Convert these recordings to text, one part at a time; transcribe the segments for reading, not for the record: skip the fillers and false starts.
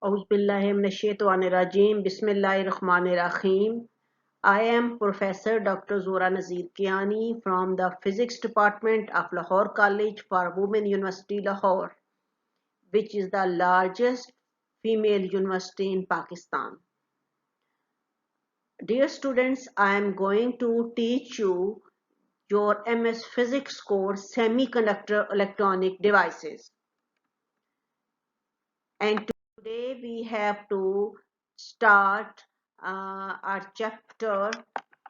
Auzubillahiminash-shaytanir-rajim. Bismillahir-Rahmanir-Rahim. I am Professor Dr. Zora Nazir Kiani from the Physics Department of Lahore College for Women University Lahore, which is the largest female university in Pakistan. Dear students, I am going to teach you your MS Physics course, Semiconductor Electronic Devices. And today we have to start our chapter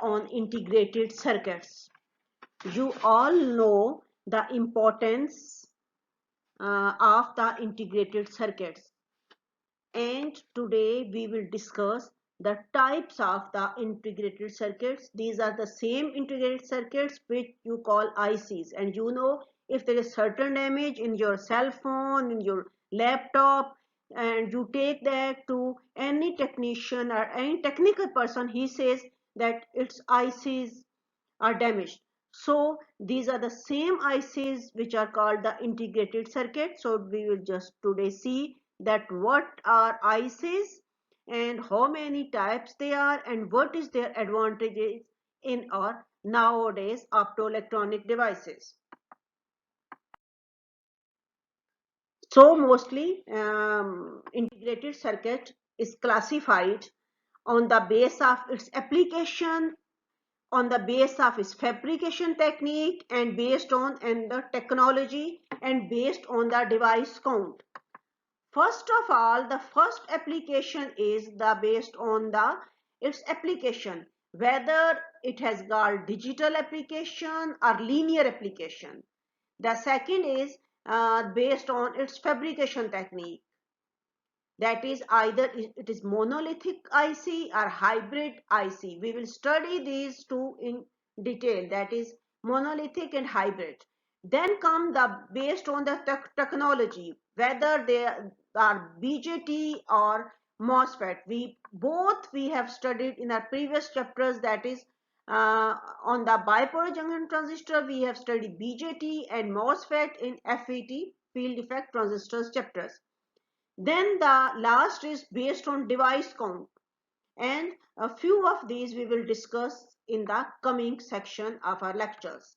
on integrated circuits. You all know the importance of the integrated circuits, and today we will discuss the types of the integrated circuits. These are the same integrated circuits which you call ICs, and you know, if there is certain damage in your cell phone, in your laptop, and you take that to any technician or any technical person, he says that its ICs are damaged. So these are the same ICs which are called the integrated circuit. So we will just today see that what are ICs and how many types they are and what is their advantages in our nowadays optoelectronic devices. So mostly integrated circuit is classified on the base of its application, on the base of its fabrication technique, and based on the technology, and based on the device count. First of all, the first application is the based on the its application, whether it has got digital application or linear application. The second is based on its fabrication technique, that is either it is monolithic IC or hybrid IC. We will study these two in detail, that is monolithic and hybrid. Then come the based on the technology, whether they are BJT or MOSFET. We have studied in our previous chapters, that is on the bipolar junction transistor we have studied BJT and MOSFET in FET, field effect transistors chapters. Then the last is based on device count, and a few of these we will discuss in the coming section of our lectures.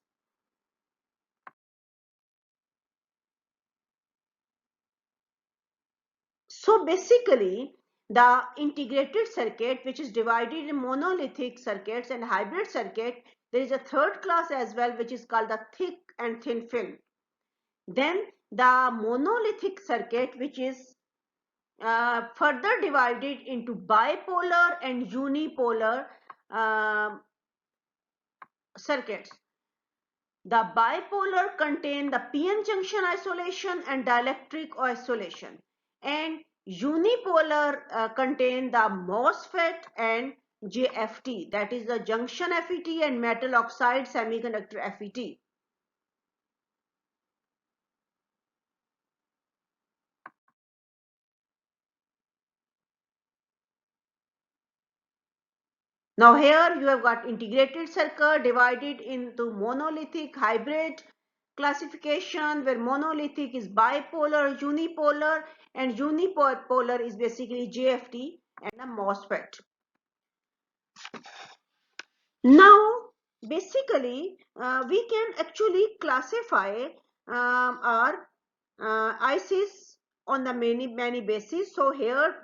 So basically, the integrated circuit, which is divided in monolithic circuits and hybrid circuit, there is a third class as well, which is called the thick and thin film. Then the monolithic circuit, which is further divided into bipolar and unipolar circuits. The bipolar contain the PN junction isolation and dielectric isolation, and unipolar contain the MOSFET and JFT, that is the junction FET and metal oxide semiconductor FET. Now here you have got integrated circuit divided into monolithic, hybrid classification, where monolithic is bipolar, unipolar, and unipolar is basically JFT and a MOSFET. Now basically we can actually classify our ICs on the many bases. So here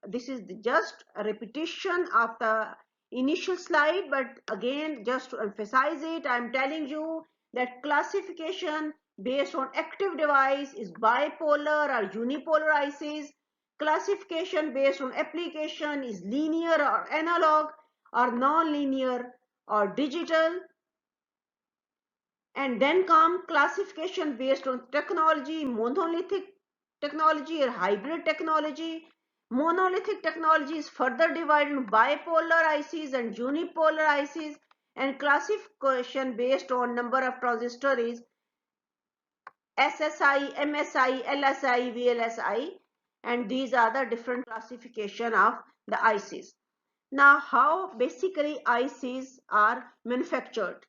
this is just a repetition of the initial slide, but again just to emphasize it, I am telling you that classification based on active device is bipolar or unipolar ICs. Classification based on application is linear or analog or non-linear or digital. And then come classification based on technology, monolithic technology or hybrid technology. Monolithic technology is further divided into bipolar ICs and unipolar ICs, and classification based on number of transistors is SSI, MSI, LSI, VLSI, and these are the different classification of the ICs. Now, how basically ICs are manufactured?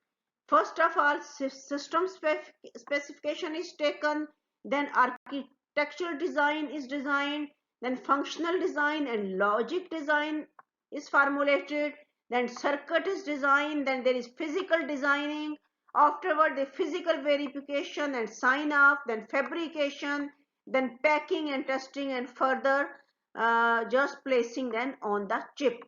First of all, system specification is taken, then architectural design is designed, then functional design and logic design is formulated, then circuit is designed, then there is physical designing, afterward the physical verification and sign off, then fabrication, then packing and testing, and further just placing them on the chip.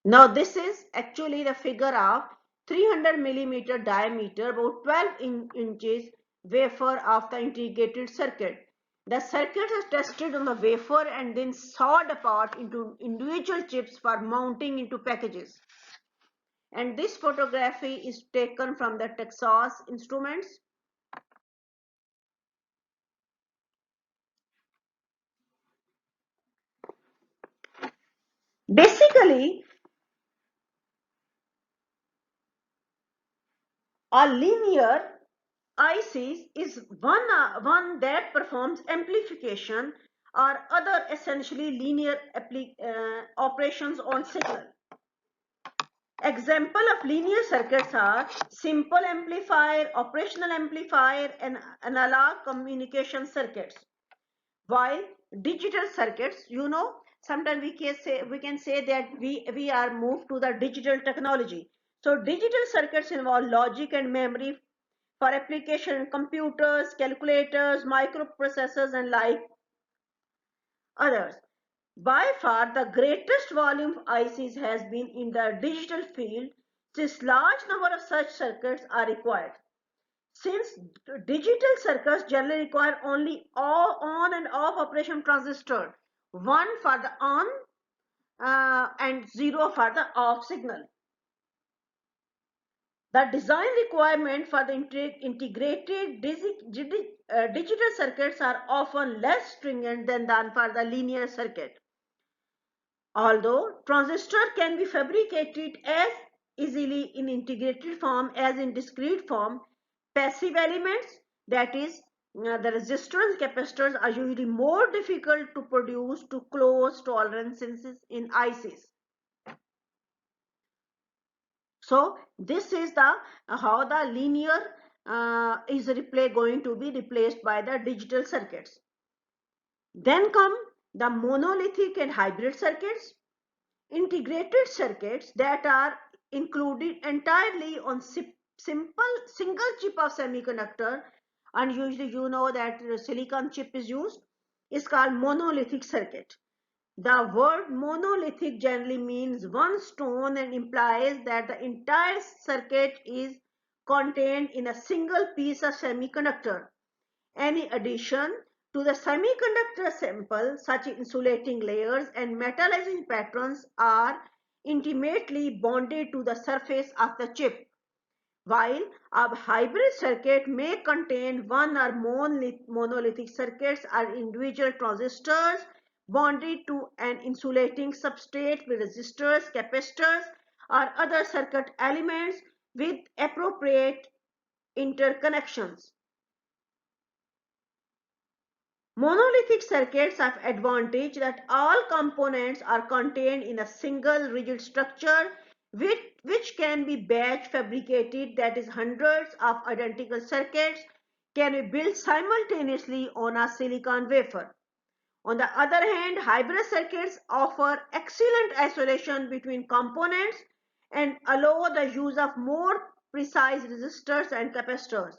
Now this is actually the figure of 300 millimeter diameter, about 12 inches wafer of the integrated circuit. The circuit is tested on the wafer and then sawed apart into individual chips for mounting into packages. And this photography is taken from the Texas Instruments. Basically, a linear IC is one that performs amplification or other essentially linear operations on signal. Example of linear circuits are simple amplifier, operational amplifier, and analog communication circuits. While digital circuits, sometimes we can say that we are moved to the digital technology. So digital circuits involve logic and memory for application in computers, calculators, microprocessors, and like others. By far, the greatest volume of ICs has been in the digital field, since large number of such circuits are required. Since digital circuits generally require only on and off operation transistor, one for the on and zero for the off signal. The design requirement for the integrated digital circuits are often less stringent than for the linear circuit. Although transistor can be fabricated as easily in integrated form as in discrete form, passive elements, that is, the resistors and capacitors, are usually more difficult to produce to close tolerances in ICs. So this is the how the linear is going to be replaced by the digital circuits. Then come the monolithic and hybrid circuits. Integrated circuits that are included entirely on simple single chip of semiconductor, and usually that silicon chip is used, is called monolithic circuit. The word monolithic generally means one stone and implies that the entire circuit is contained in a single piece of semiconductor. Any addition to the semiconductor sample, such as insulating layers and metallizing patterns, are intimately bonded to the surface of the chip. While a hybrid circuit may contain one or more monolithic circuits or individual transistors bonded to an insulating substrate with resistors, capacitors, or other circuit elements with appropriate interconnections. Monolithic circuits have advantage that all components are contained in a single rigid structure which can be batch fabricated, that is, hundreds of identical circuits can be built simultaneously on a silicon wafer. On the other hand, hybrid circuits offer excellent isolation between components and allow the use of more precise resistors and capacitors.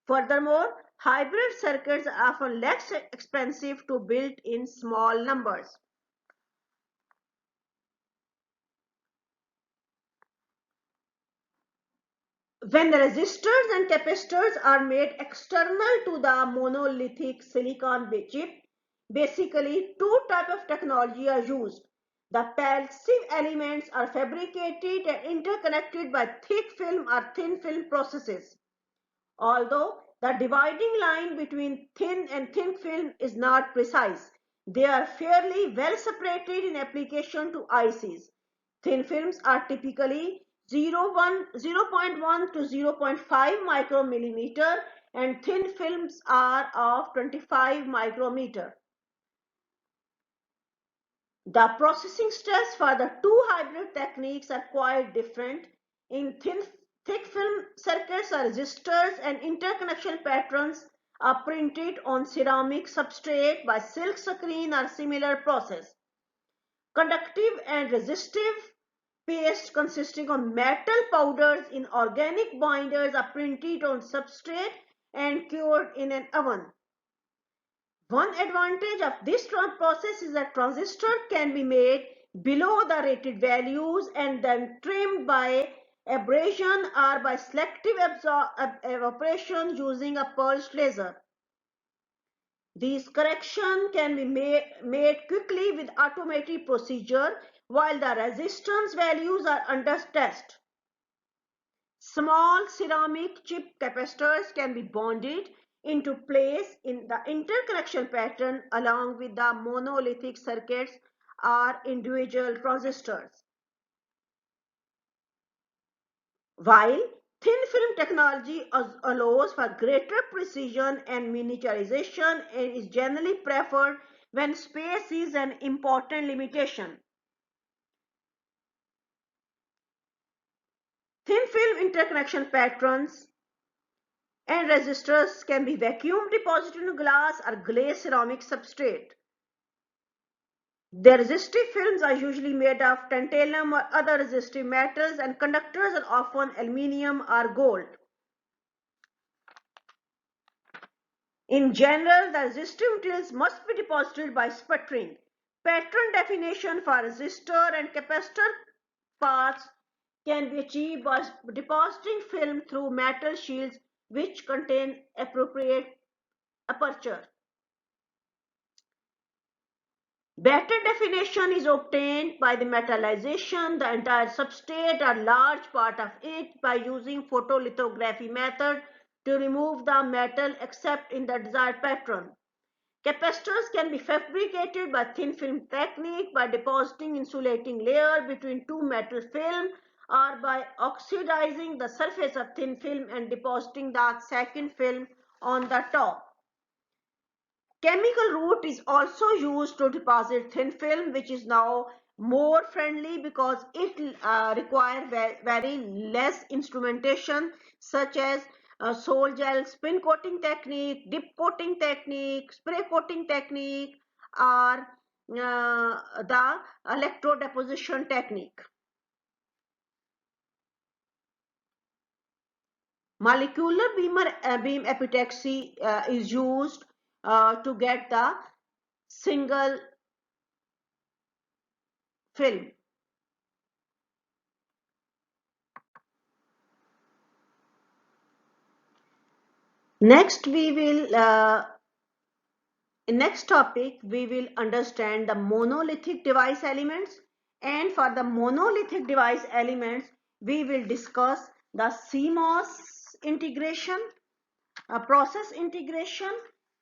Furthermore, hybrid circuits are often less expensive to build in small numbers. When the resistors and capacitors are made external to the monolithic silicon chip, basically two types of technology are used. The passive elements are fabricated and interconnected by thick film or thin film processes. Although the dividing line between thin and thin film is not precise, they are fairly well separated in application to ICs. Thin films are typically 0.1 to 0.5 micromillimeter and thin films are of 25 micrometer. The processing steps for the two hybrid techniques are quite different. In thick film circuits, resistors and interconnection patterns are printed on ceramic substrate by silk screen or similar process. Conductive and resistive paste consisting of metal powders in organic binders are printed on substrate and cured in an oven. One advantage of this process is that transistor can be made below the rated values and then trimmed by abrasion or by selective evaporation using a pulsed laser. These corrections can be made quickly with automated procedure while the resistance values are under test. Small ceramic chip capacitors can be bonded into place in the interconnection pattern along with the monolithic circuits or individual transistors. While thin film technology allows for greater precision and miniaturization and is generally preferred when space is an important limitation. Thin film interconnection patterns and resistors can be vacuum deposited in glass or glazed ceramic substrate. The resistive films are usually made of tantalum or other resistive metals, and conductors are often aluminium or gold. In general, the resistive materials must be deposited by sputtering. Pattern definition for resistor and capacitor paths can be achieved by depositing film through metal shields which contain appropriate aperture. Better definition is obtained by the metallization the entire substrate or large part of it by using photolithography method to remove the metal except in the desired pattern. Capacitors can be fabricated by thin film technique by depositing insulating layer between two metal film or by oxidizing the surface of thin film and depositing the second film on the top. Chemical route is also used to deposit thin film, which is now more friendly because it requires very less instrumentation such as sol gel spin coating technique, dip coating technique, spray coating technique, or the electrode deposition technique. Molecular beam epitaxy is used to get the single film. Next, in next topic, we will understand the monolithic device elements. And for the monolithic device elements, we will discuss the CMOS integration, process integration,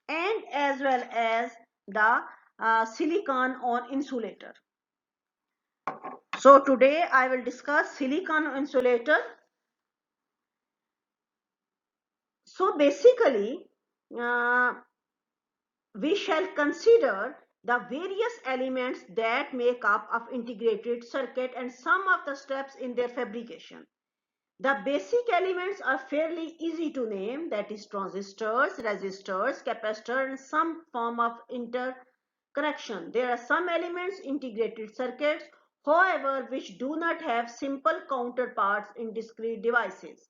and as well as the silicon on insulator. So today I will discuss silicon on insulator. So basically, we shall consider the various elements that make up of integrated circuit and some of the steps in their fabrication. The basic elements are fairly easy to name, that is transistors, resistors, capacitor, and some form of interconnection. There are some elements integrated circuits, however, which do not have simple counterparts in discrete devices.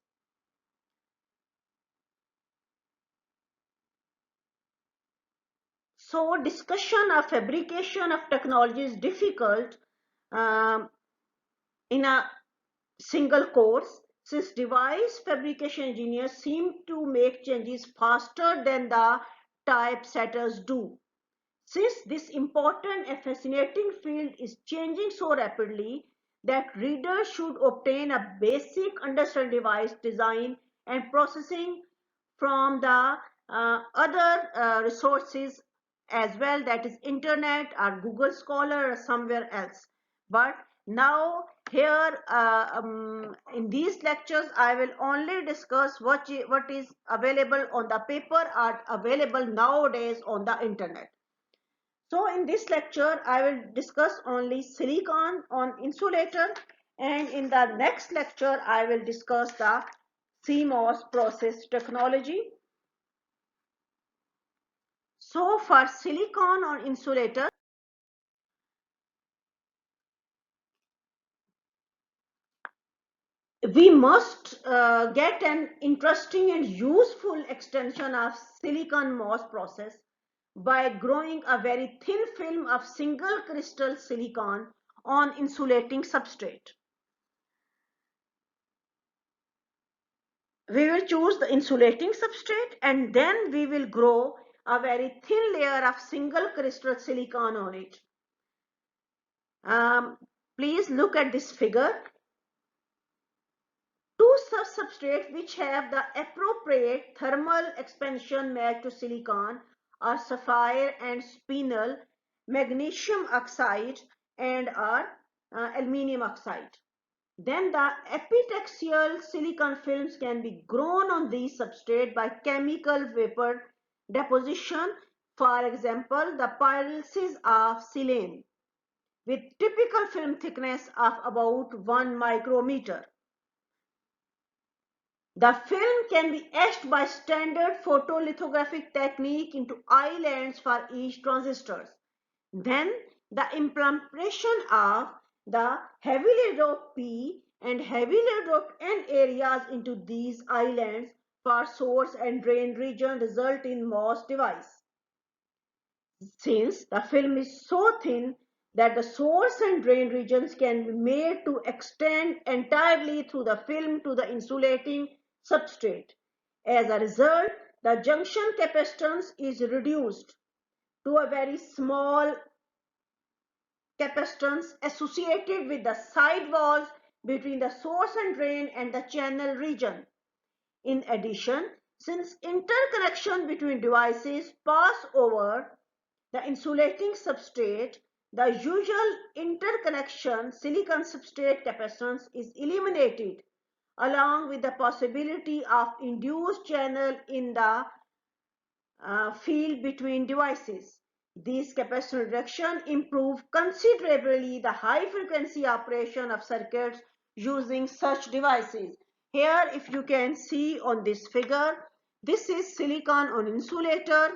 So discussion of fabrication of technology is difficult in a single course, since device fabrication engineers seem to make changes faster than the typesetters do. Since this important and fascinating field is changing so rapidly that readers should obtain a basic understanding device design and processing from the other resources as well, that is internet or Google Scholar or somewhere else. But now here in these lectures I will only discuss what is available on the paper or available nowadays on the internet. So in this lecture I will discuss only silicon on insulator, and in the next lecture I will discuss the CMOS process technology. So for silicon on insulator, we must get an interesting and useful extension of silicon MOS process by growing a very thin film of single crystal silicon on insulating substrate. We will choose the insulating substrate and then we will grow a very thin layer of single crystal silicon on it. Please look at this figure. Two substrates which have the appropriate thermal expansion match to silicon are sapphire and spinel, magnesium oxide and aluminium oxide. Then the epitaxial silicon films can be grown on these substrates by chemical vapor deposition, for example, the pyrolysis of silane, with typical film thickness of about 1 micrometer. The film can be etched by standard photolithographic technique into islands for each transistors. Then the implantation of the heavily doped P and heavily doped N areas into these islands for source and drain region result in MOS device. Since the film is so thin that the source and drain regions can be made to extend entirely through the film to the insulating substrate. As a result, the junction capacitance is reduced to a very small capacitance associated with the side walls between the source and drain and the channel region. In addition, since interconnection between devices pass over the insulating substrate, the usual interconnection silicon substrate capacitance is eliminated, along with the possibility of induced channel in the field between devices. These capacitance reduction improve considerably the high frequency operation of circuits using such devices. Here, if you can see on this figure, this is silicon on insulator.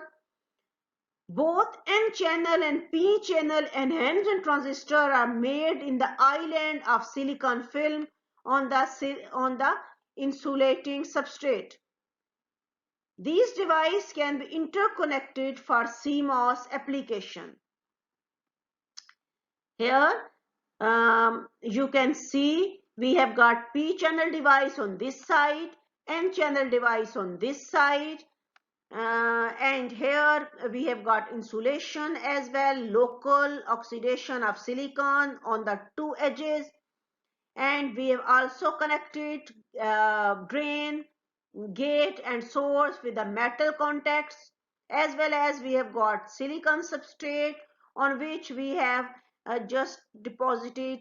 Both N-channel and P-channel enhancement transistor are made in the island of silicon film on the insulating substrate. These devices can be interconnected for CMOS application. Here you can see we have got P-channel device on this side, N-channel device on this side, and here we have got insulation as well, local oxidation of silicon on the two edges, and we have also connected drain, gate and source with the metal contacts, as well as we have got silicon substrate on which we have just deposited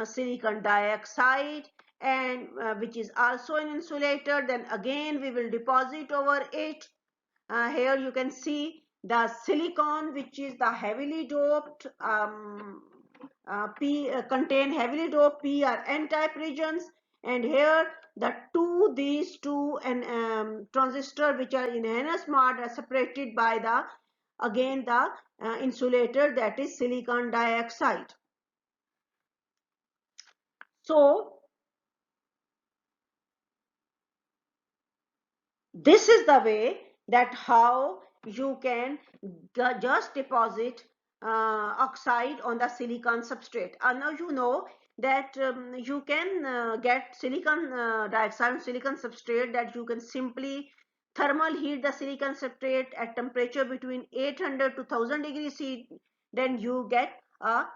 silicon dioxide, and which is also an insulator. Then again we will deposit over it. Here you can see the silicon, which is the heavily doped contain heavily doped P or N-type regions, and here these two and transistor which are in NS mode are separated by the again the insulator, that is silicon dioxide. So this is the way that how you can just deposit oxide on the silicon substrate. Now you know that you can get silicon dioxide on silicon substrate, that you can simply thermal heat the silicon substrate at temperature between 800 to 1000 degrees C. Then you get a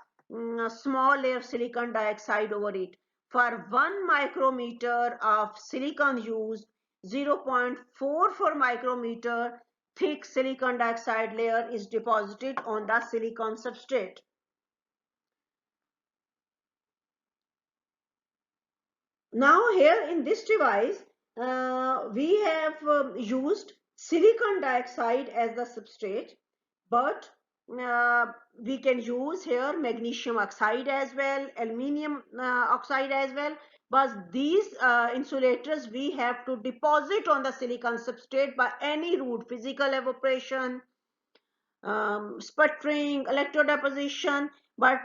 small layer of silicon dioxide over it. For 1 micrometer of silicon used, 0.44 micrometer thick silicon dioxide layer is deposited on the silicon substrate. Now here in this device, we have used silicon dioxide as the substrate, but we can use here magnesium oxide as well, aluminium oxide as well. But these insulators we have to deposit on the silicon substrate by any route, physical evaporation, sputtering, electrodeposition, but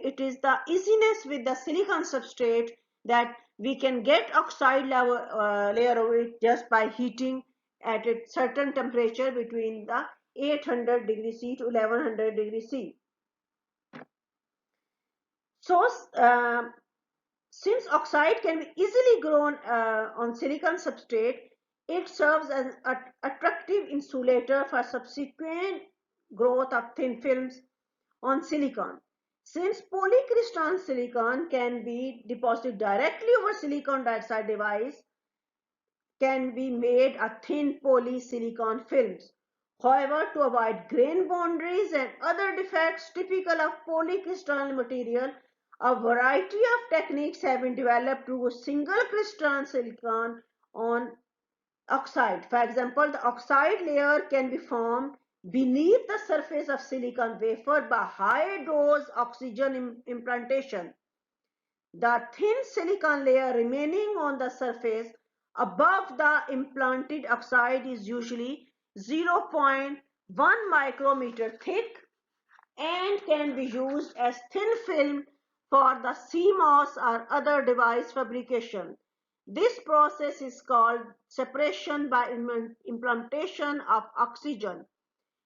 it is the easiness with the silicon substrate that we can get oxide layer of it just by heating at a certain temperature between the 800 degrees C to 1100 degrees C. So since oxide can be easily grown on silicon substrate, it serves as an attractive insulator for subsequent growth of thin films on silicon. Since polycrystalline silicon can be deposited directly over silicon dioxide device, can be made a thin polysilicon films. However, to avoid grain boundaries and other defects typical of polycrystalline material, a variety of techniques have been developed to use single crystalline silicon on oxide. For example, the oxide layer can be formed beneath the surface of silicon wafer by high dose oxygen implantation. The thin silicon layer remaining on the surface above the implanted oxide is usually 0.1 micrometer thick and can be used as thin film for the CMOS or other device fabrication. This process is called separation by implantation of oxygen.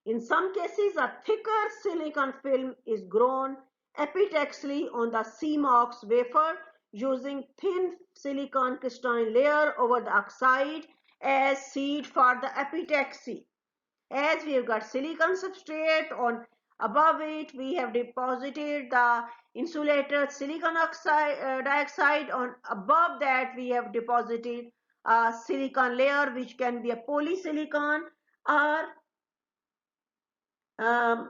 In some cases, a thicker silicon film is grown epitaxially on the CMOS wafer using thin silicon crystalline layer over the oxide as seed for the epitaxy. As we have got silicon substrate, on above it we have deposited the insulated silicon dioxide. On above that we have deposited a silicon layer which can be a polysilicon or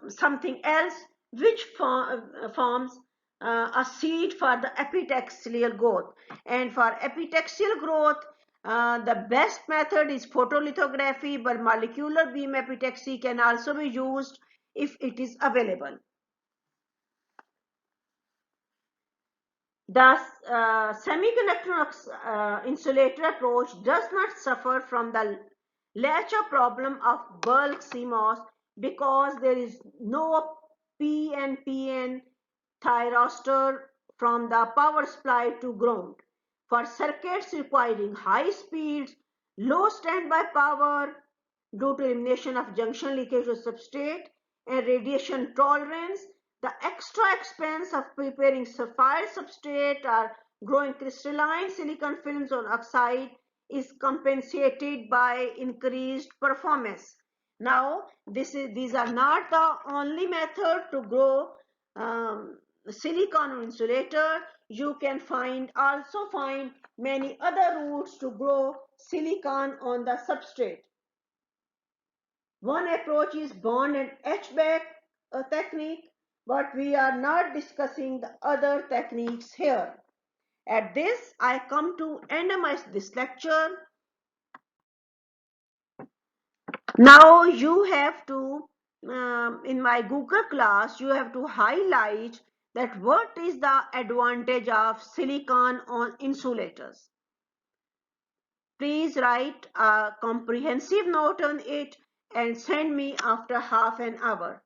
something else, which forms a seed for the epitaxial growth. And for epitaxial growth, the best method is photolithography, but molecular beam epitaxy can also be used if it is available. The semiconductor insulator approach does not suffer from the latch-up problem of bulk CMOS because there is no PNPN thyristor from the power supply to ground. For circuits requiring high speeds, low standby power due to elimination of junction leakage to substrate and radiation tolerance, the extra expense of preparing sapphire substrate or growing crystalline silicon films on oxide is compensated by increased performance. Now, these are not the only method to grow silicon insulator. You can also find many other routes to grow silicon on the substrate. One approach is bond and etch back technique, but we are not discussing the other techniques here. At this, I come to end of this lecture. Now you have to, in my Google class, you have to highlight that what is the advantage of silicon on insulators. Please write a comprehensive note on it and send me after half an hour.